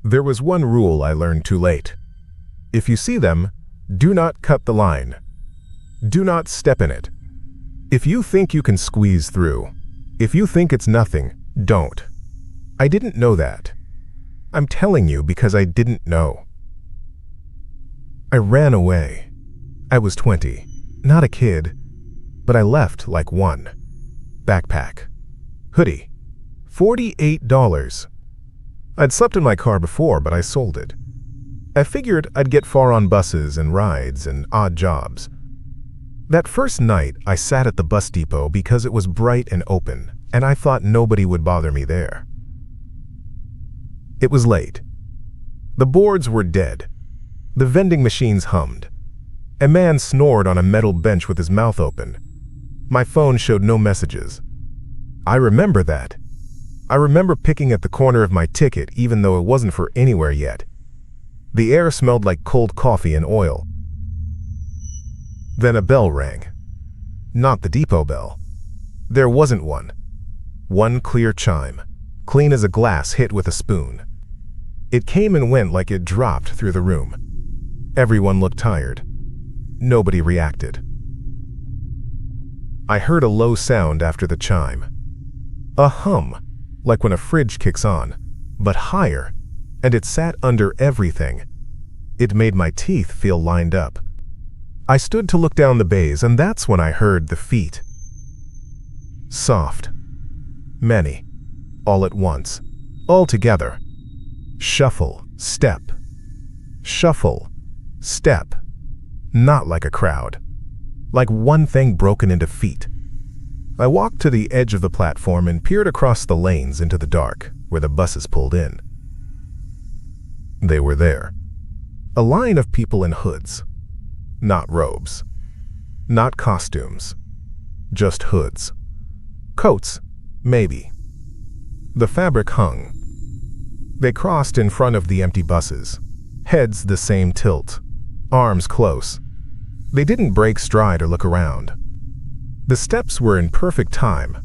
There was one rule I learned too late. If you see them, do not cut the line. Do not step in it. If you think you can squeeze through, if you think it's nothing, don't. I didn't know that. I'm telling you because I didn't know. I ran away. I was 20, not a kid, but I left like one. Backpack. Hoodie. $48. I'd slept in my car before, but I sold it. I figured I'd get far on buses and rides and odd jobs. That first night, I sat at the bus depot because it was bright and open, and I thought nobody would bother me there. It was late. The boards were dead. The vending machines hummed. A man snored on a metal bench with his mouth open. My phone showed no messages. I remember that. I remember picking at the corner of my ticket even though it wasn't for anywhere yet. The air smelled like cold coffee and oil. Then a bell rang. Not the depot bell. There wasn't one. One clear chime, clean as a glass hit with a spoon. It came and went like it dropped through the room. Everyone looked tired. Nobody reacted. I heard a low sound after the chime. A hum, like when a fridge kicks on, but higher, and it sat under everything. It made my teeth feel lined up. I stood to look down the bays, and that's when I heard the feet. Soft. Many. All at once. All together. Shuffle, step. Shuffle, step. Not like a crowd. Like one thing broken into feet. I walked to the edge of the platform and peered across the lanes into the dark, where the buses pulled in. They were there. A line of people in hoods. Not robes. Not costumes. Just hoods. Coats, maybe. The fabric hung. They crossed in front of the empty buses. Heads the same tilt. Arms close. They didn't break stride or look around. The steps were in perfect time.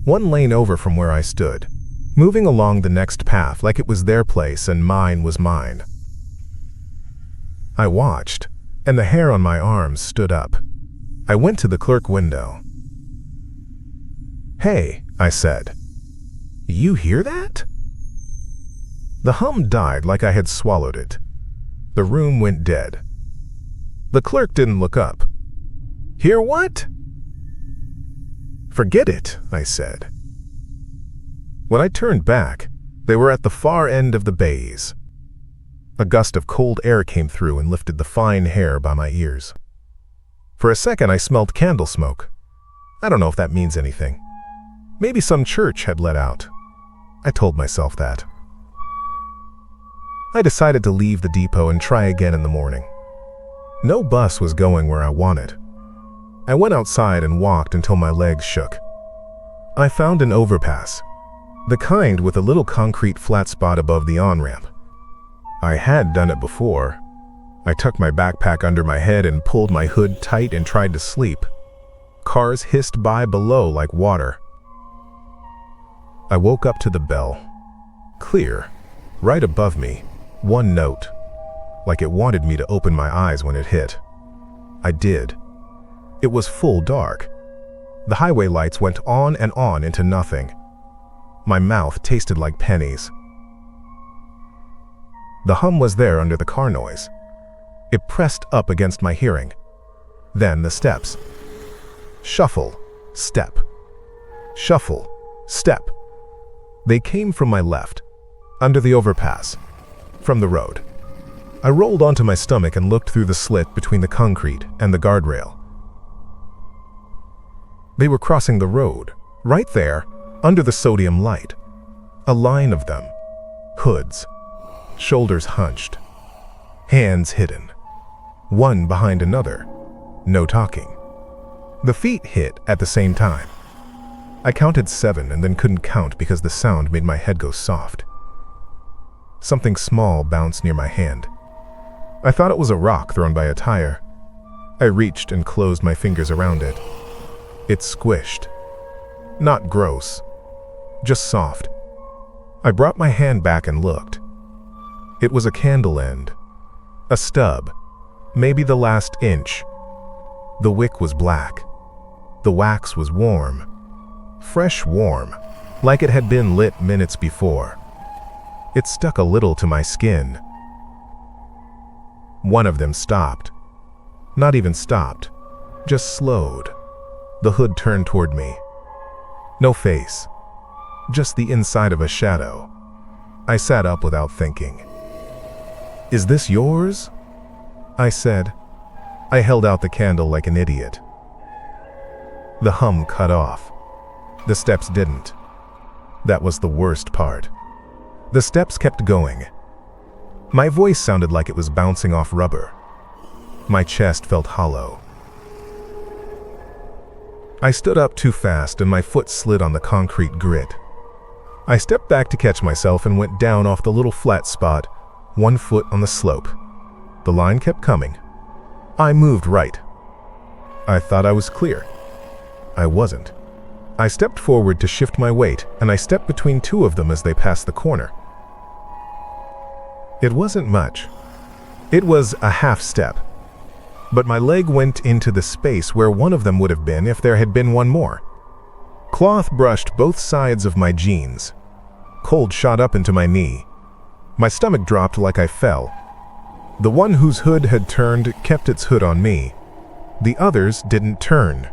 One lane over from where I stood, moving along the next path like it was their place and mine was mine. I watched, and the hair on my arms stood up. I went to the clerk window. "Hey," I said. "You hear that?" The hum died like I had swallowed it. The room went dead. The clerk didn't look up. "Hear what?" "Forget it," I said. When I turned back, they were at the far end of the bays. A gust of cold air came through and lifted the fine hair by my ears. For a second, I smelled candle smoke. I don't know if that means anything. Maybe some church had let out. I told myself that. I decided to leave the depot and try again in the morning. No bus was going where I wanted. I went outside and walked until my legs shook. I found an overpass, the kind with a little concrete flat spot above the on-ramp. I had done it before. I tucked my backpack under my head and pulled my hood tight and tried to sleep. Cars hissed by below like water. I woke up to the bell. Clear, right above me, one note, like it wanted me to open my eyes when it hit. I did. It was full dark. The highway lights went on and on into nothing. My mouth tasted like pennies. The hum was there under the car noise. It pressed up against my hearing. Then the steps. Shuffle, step. Shuffle, step. They came from my left, under the overpass, from the road. I rolled onto my stomach and looked through the slit between the concrete and the guardrail. They were crossing the road, right there, under the sodium light. A line of them. Hoods. Shoulders hunched. Hands hidden. One behind another. No talking. The feet hit at the same time. I counted 7 and then couldn't count because the sound made my head go soft. Something small bounced near my hand. I thought it was a rock thrown by a tire. I reached and closed my fingers around it. It squished. Not gross, just soft. I brought my hand back and looked. It was a candle end. A stub, maybe the last inch. The wick was black. The wax was warm. Fresh warm, like it had been lit minutes before. It stuck a little to my skin. One of them stopped. Not even stopped, just slowed. The hood turned toward me. No face, just the inside of a shadow. I sat up without thinking. "Is this yours?" I said. I held out the candle like an idiot. The hum cut off. The steps didn't. That was the worst part. The steps kept going. My voice sounded like it was bouncing off rubber. My chest felt hollow. I stood up too fast and my foot slid on the concrete grit. I stepped back to catch myself and went down off the little flat spot, 1 foot on the slope. The line kept coming. I moved right. I thought I was clear. I wasn't. I stepped forward to shift my weight, and I stepped between 2 of them as they passed the corner. It wasn't much. It was a half step. But my leg went into the space where one of them would have been if there had been one more. Cloth brushed both sides of my jeans. Cold shot up into my knee. My stomach dropped like I fell. The one whose hood had turned kept its hood on me. The others didn't turn.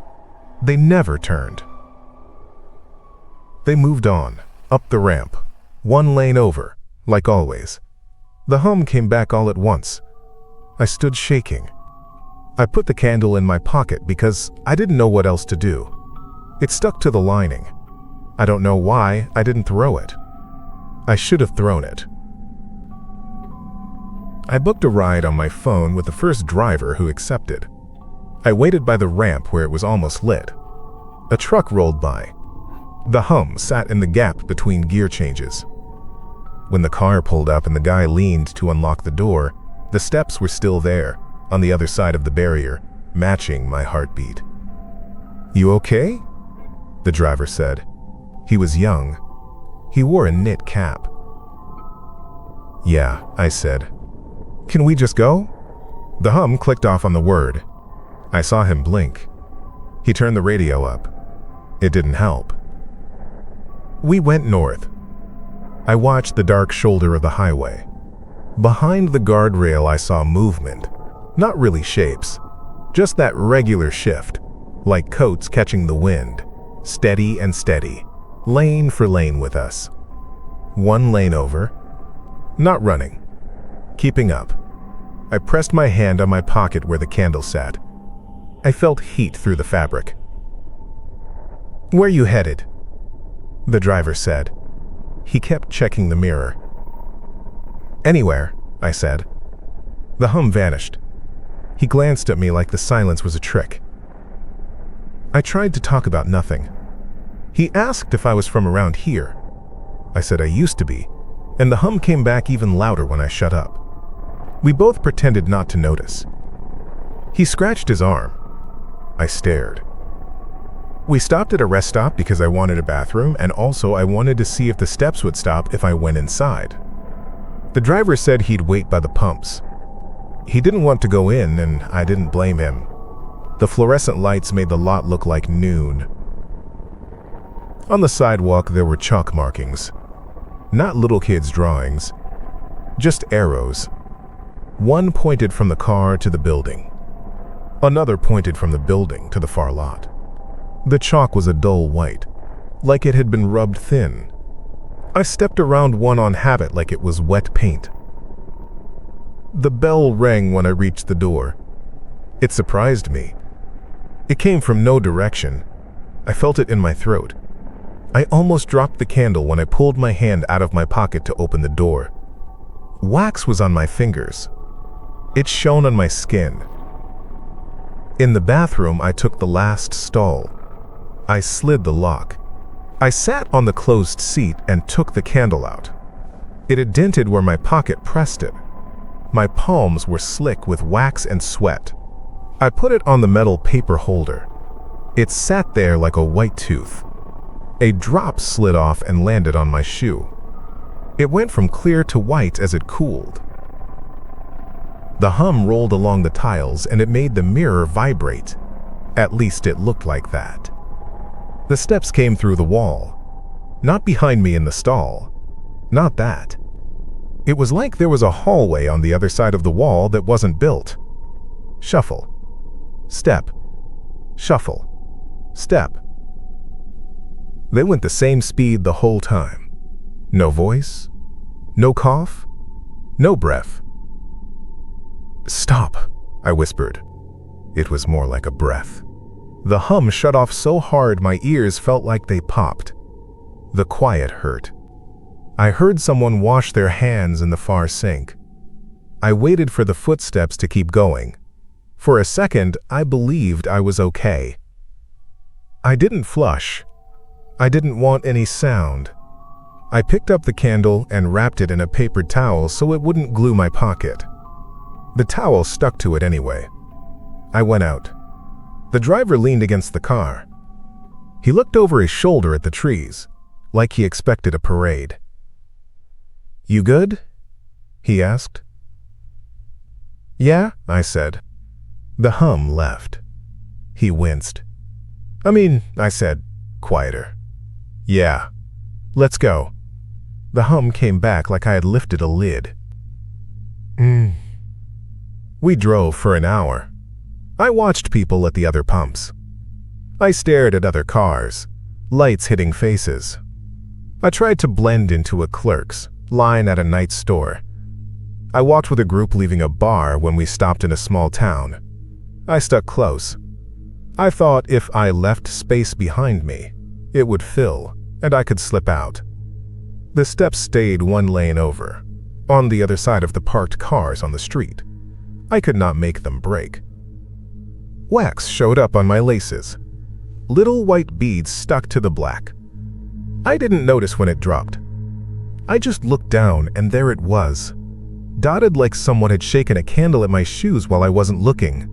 They never turned. They moved on, up the ramp, 1 lane over, like always. The hum came back all at once. I stood shaking. I put the candle in my pocket because I didn't know what else to do. It stuck to the lining. I don't know why I didn't throw it. I should have thrown it. I booked a ride on my phone with the first driver who accepted. I waited by the ramp where it was almost lit. A truck rolled by. The hum sat in the gap between gear changes. When the car pulled up and the guy leaned to unlock the door, the steps were still there, on the other side of the barrier, matching my heartbeat. "You okay?" the driver said. He was young. He wore a knit cap. "Yeah," I said. "Can we just go?" The hum clicked off on the word. I saw him blink. He turned the radio up. It didn't help. We went north. I watched the dark shoulder of the highway. Behind the guardrail I saw movement. Not really shapes. Just that regular shift, like coats catching the wind. Steady and steady. Lane for lane with us. 1 lane over. Not running. Keeping up. I pressed my hand on my pocket where the candle sat. I felt heat through the fabric. "Where you headed?" the driver said. He kept checking the mirror. "Anywhere," I said. The hum vanished. He glanced at me like the silence was a trick. I tried to talk about nothing. He asked if I was from around here. I said I used to be, and the hum came back even louder when I shut up. We both pretended not to notice. He scratched his arm. I stared. We stopped at a rest stop because I wanted a bathroom, and also I wanted to see if the steps would stop if I went inside. The driver said he'd wait by the pumps. He didn't want to go in, and I didn't blame him. The fluorescent lights made the lot look like noon. On the sidewalk there were chalk markings. Not little kids' drawings. Just arrows. One pointed from the car to the building. Another pointed from the building to the far lot. The chalk was a dull white, like it had been rubbed thin. I stepped around one on habit like it was wet paint. The bell rang when I reached the door. It surprised me. It came from no direction. I felt it in my throat. I almost dropped the candle when I pulled my hand out of my pocket to open the door. Wax was on my fingers. It shone on my skin. In the bathroom, I took the last stall. I slid the lock. I sat on the closed seat and took the candle out. It had dented where my pocket pressed it. My palms were slick with wax and sweat. I put it on the metal paper holder. It sat there like a white tooth. A drop slid off and landed on my shoe. It went from clear to white as it cooled. The hum rolled along the tiles and it made the mirror vibrate. At least it looked like that. The steps came through the wall. Not behind me in the stall. Not that. It was like there was a hallway on the other side of the wall that wasn't built. Shuffle. Step. Shuffle. Step. They went the same speed the whole time. No voice. No cough. No breath. "Stop," I whispered. It was more like a breath. The hum shut off so hard my ears felt like they popped. The quiet hurt. I heard someone wash their hands in the far sink. I waited for the footsteps to keep going. For a second, I believed I was okay. I didn't flush. I didn't want any sound. I picked up the candle and wrapped it in a paper towel so it wouldn't glue my pocket. The towel stuck to it anyway. I went out. The driver leaned against the car. He looked over his shoulder at the trees, like he expected a parade. "You good?" he asked. "Yeah," I said. The hum left. He winced. I said, quieter. "Yeah, let's go." The hum came back like I had lifted a lid. We drove for an hour. I watched people at the other pumps. I stared at other cars, lights hitting faces. I tried to blend into a clerk's line at a night store. I walked with a group leaving a bar when we stopped in a small town. I stuck close. I thought if I left space behind me, it would fill and I could slip out. The steps stayed one lane over, on the other side of the parked cars on the street. I could not make them break. Wax showed up on my laces. Little white beads stuck to the black. I didn't notice when it dropped. I just looked down and there it was, dotted like someone had shaken a candle at my shoes while I wasn't looking.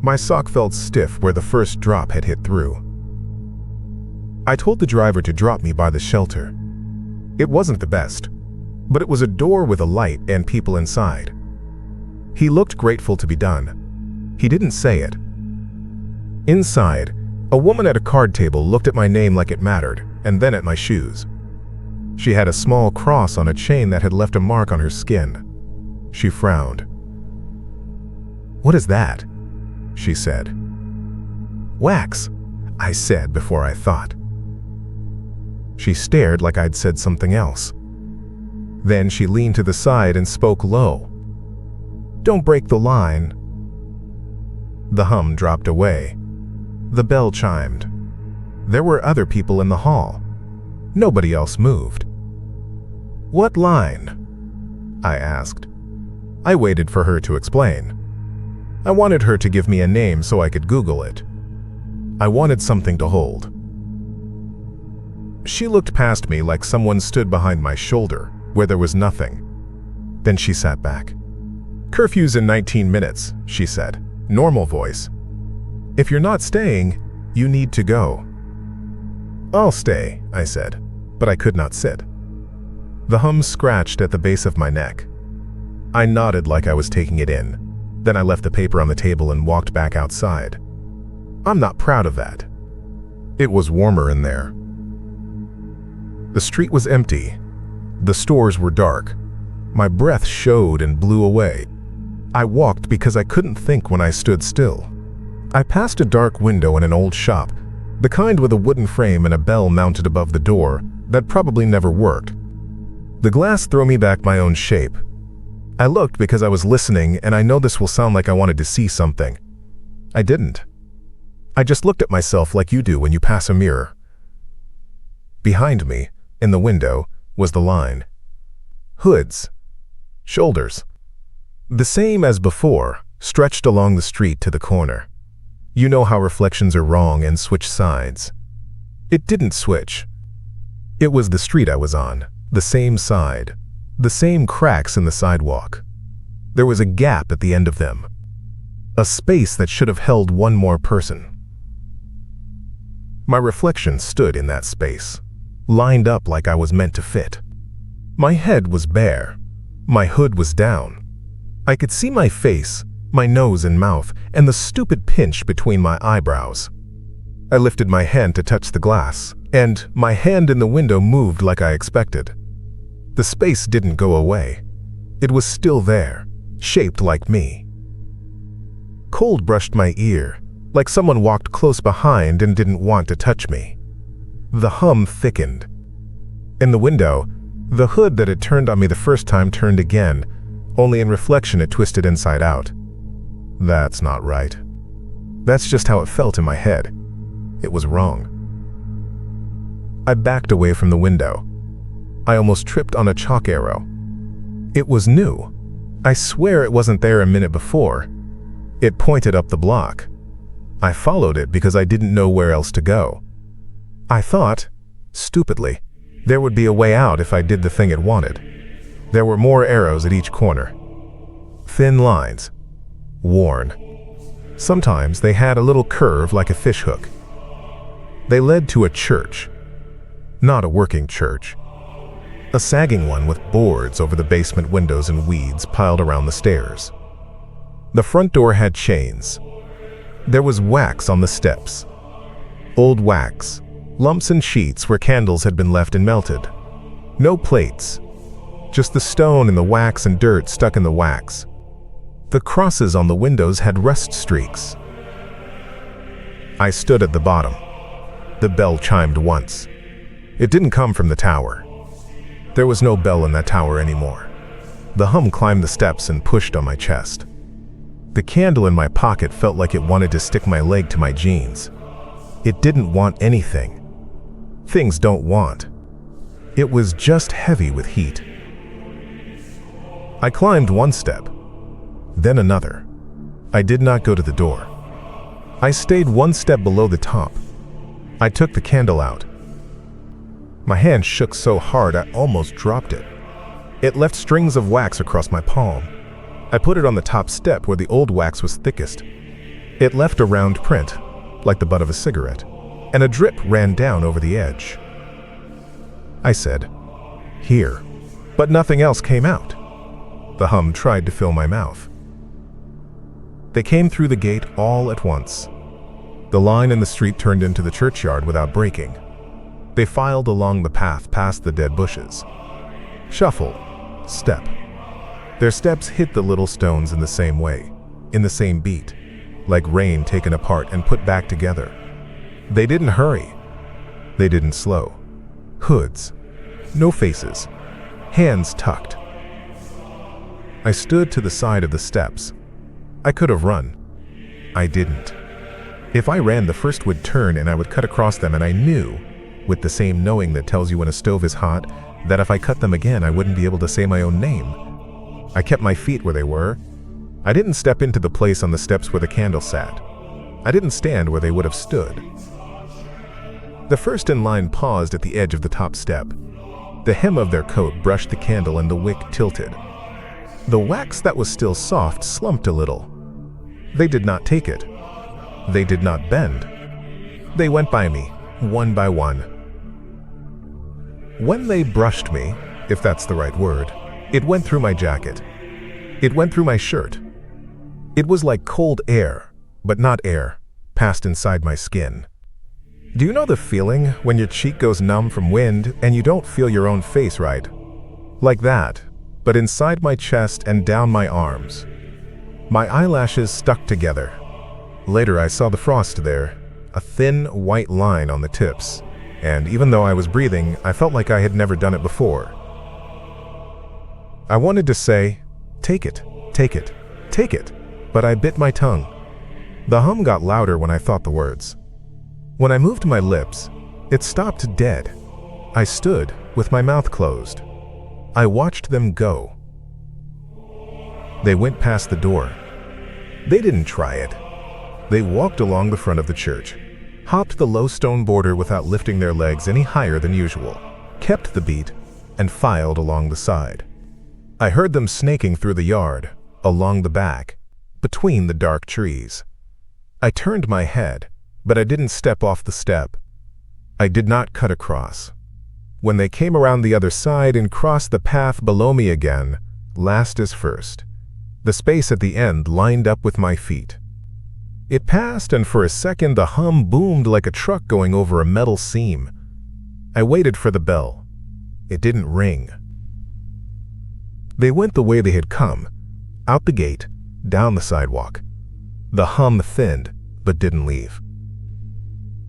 My sock felt stiff where the first drop had hit through. I told the driver to drop me by the shelter. It wasn't the best, but it was a door with a light and people inside. He looked grateful to be done. He didn't say it. Inside, a woman at a card table looked at my name like it mattered, and then at my shoes. She had a small cross on a chain that had left a mark on her skin. She frowned. "What is that?" she said. "Wax," I said before I thought. She stared like I'd said something else. Then she leaned to the side and spoke low. "Don't break the line." The hum dropped away. The bell chimed. There were other people in the hall. Nobody else moved. "What line?" I asked. I waited for her to explain. I wanted her to give me a name so I could Google it. I wanted something to hold. She looked past me like someone stood behind my shoulder, where there was nothing. Then she sat back. "Curfew's in 19 minutes, she said, normal voice. "If you're not staying, you need to go." "I'll stay," I said, but I could not sit. The hum scratched at the base of my neck. I nodded like I was taking it in. Then I left the paper on the table and walked back outside. I'm not proud of that. It was warmer in there. The street was empty. The stores were dark. My breath showed and blew away. I walked because I couldn't think when I stood still. I passed a dark window in an old shop, the kind with a wooden frame and a bell mounted above the door that probably never worked. The glass threw me back my own shape. I looked because I was listening, and I know this will sound like I wanted to see something. I didn't. I just looked at myself like you do when you pass a mirror. Behind me, in the window, was the line. Hoods. Shoulders. The same as before, stretched along the street to the corner. You know how reflections are wrong and switch sides. It didn't switch. It was the street I was on, the same side, the same cracks in the sidewalk. There was a gap at the end of them. A space that should have held one more person. My reflection stood in that space, lined up like I was meant to fit. My head was bare. My hood was down. I could see my face, my nose and mouth, and the stupid pinch between my eyebrows. I lifted my hand to touch the glass, and my hand in the window moved like I expected. The space didn't go away. It was still there, shaped like me. Cold brushed my ear, like someone walked close behind and didn't want to touch me. The hum thickened. In the window, the hood that had turned on me the first time turned again, only in reflection it twisted inside out. That's not right. That's just how it felt in my head. It was wrong. I backed away from the window. I almost tripped on a chalk arrow. It was new. I swear it wasn't there a minute before. It pointed up the block. I followed it because I didn't know where else to go. I thought, stupidly, there would be a way out if I did the thing it wanted. There were more arrows at each corner. Thin lines. Worn. Sometimes they had a little curve like a fishhook. They led to a church. Not a working church. A sagging one with boards over the basement windows and weeds piled around the stairs. The front door had chains. There was wax on the steps. Old wax, lumps and sheets where candles had been left and melted. No plates. Just the stone and the wax and dirt stuck in the wax. The crosses on the windows had rust streaks. I stood at the bottom. The bell chimed once. It didn't come from the tower. There was no bell in that tower anymore. The hum climbed the steps and pushed on my chest. The candle in my pocket felt like it wanted to stick my leg to my jeans. It didn't want anything. Things don't want. It was just heavy with heat. I climbed one step, then another. I did not go to the door. I stayed one step below the top. I took the candle out. My hand shook so hard I almost dropped it. It left strings of wax across my palm. I put it on the top step where the old wax was thickest. It left a round print, like the butt of a cigarette, and a drip ran down over the edge. I said, "Here," but nothing else came out. The hum tried to fill my mouth. They came through the gate all at once. The line in the street turned into the churchyard without breaking. They filed along the path past the dead bushes. Shuffle, step. Their steps hit the little stones in the same way, in the same beat, like rain taken apart and put back together. They didn't hurry. They didn't slow. Hoods. No faces. Hands tucked. I stood to the side of the steps. I could have run. I didn't. If I ran, the first would turn and I would cut across them, and I knew, with the same knowing that tells you when a stove is hot, that if I cut them again I wouldn't be able to say my own name. I kept my feet where they were. I didn't step into the place on the steps where the candle sat. I didn't stand where they would have stood. The first in line paused at the edge of the top step. The hem of their coat brushed the candle and the wick tilted. The wax that was still soft slumped a little. They did not take it. They did not bend. They went by me, one by one. When they brushed me, if that's the right word, it went through my jacket. It went through my shirt. It was like cold air, but not air, passed inside my skin. Do you know the feeling when your cheek goes numb from wind and you don't feel your own face right? Like that, but inside my chest and down my arms. My eyelashes stuck together. Later I saw the frost there, a thin white line on the tips, and even though I was breathing, I felt like I had never done it before. I wanted to say, "Take it, take it, take it," but I bit my tongue. The hum got louder when I thought the words. When I moved my lips, it stopped dead. I stood with my mouth closed. I watched them go. They went past the door. They didn't try it. They walked along the front of the church, hopped the low stone border without lifting their legs any higher than usual, kept the beat, and filed along the side. I heard them snaking through the yard, along the back, between the dark trees. I turned my head, but I didn't step off the step. I did not cut across. When they came around the other side and crossed the path below me again, last as first, the space at the end lined up with my feet. It passed, and for a second the hum boomed like a truck going over a metal seam. I waited for the bell. It didn't ring. They went the way they had come, out the gate, down the sidewalk. The hum thinned, but didn't leave.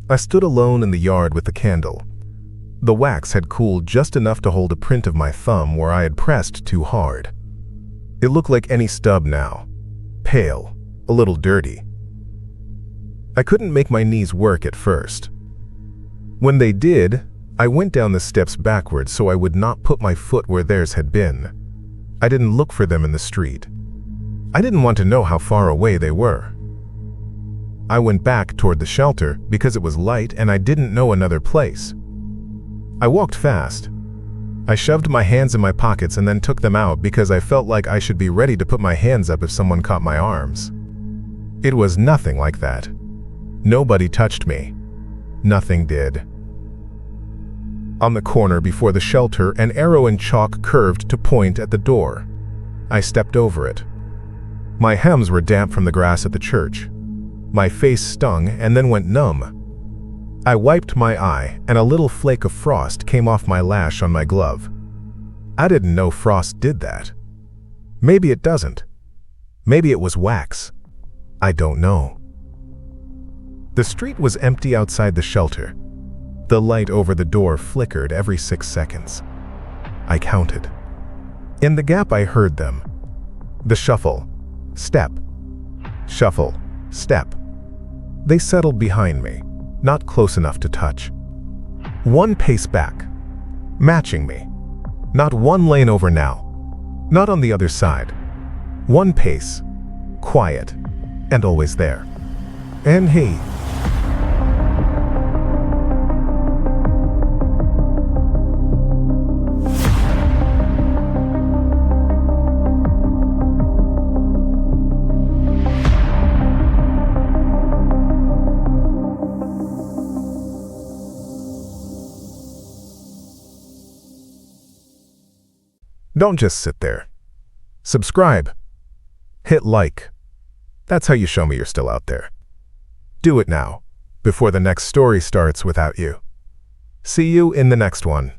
I stood alone in the yard with the candle. The wax had cooled just enough to hold a print of my thumb where I had pressed too hard. It looked like any stub now, pale, a little dirty. I couldn't make my knees work at first. When they did, I went down the steps backwards so I would not put my foot where theirs had been. I didn't look for them in the street. I didn't want to know how far away they were. I went back toward the shelter because it was light and I didn't know another place. I walked fast. I shoved my hands in my pockets and then took them out because I felt like I should be ready to put my hands up if someone caught my arms. It was nothing like that. Nobody touched me. Nothing did. On the corner before the shelter, an arrow in chalk curved to point at the door. I stepped over it. My hems were damp from the grass at the church. My face stung and then went numb. I wiped my eye and a little flake of frost came off my lash on my glove. I didn't know frost did that. Maybe it doesn't. Maybe it was wax. I don't know. The street was empty outside the shelter. The light over the door flickered every 6 seconds. I counted. In the gap I heard them. The shuffle, step, shuffle, step. They settled behind me, not close enough to touch. 1 pace back, matching me. Not 1 lane over now, not on the other side. 1 pace, quiet, and always there. And hey, don't just sit there. Subscribe. Hit like. That's how you show me you're still out there. Do it now, before the next story starts without you. See you in the next one.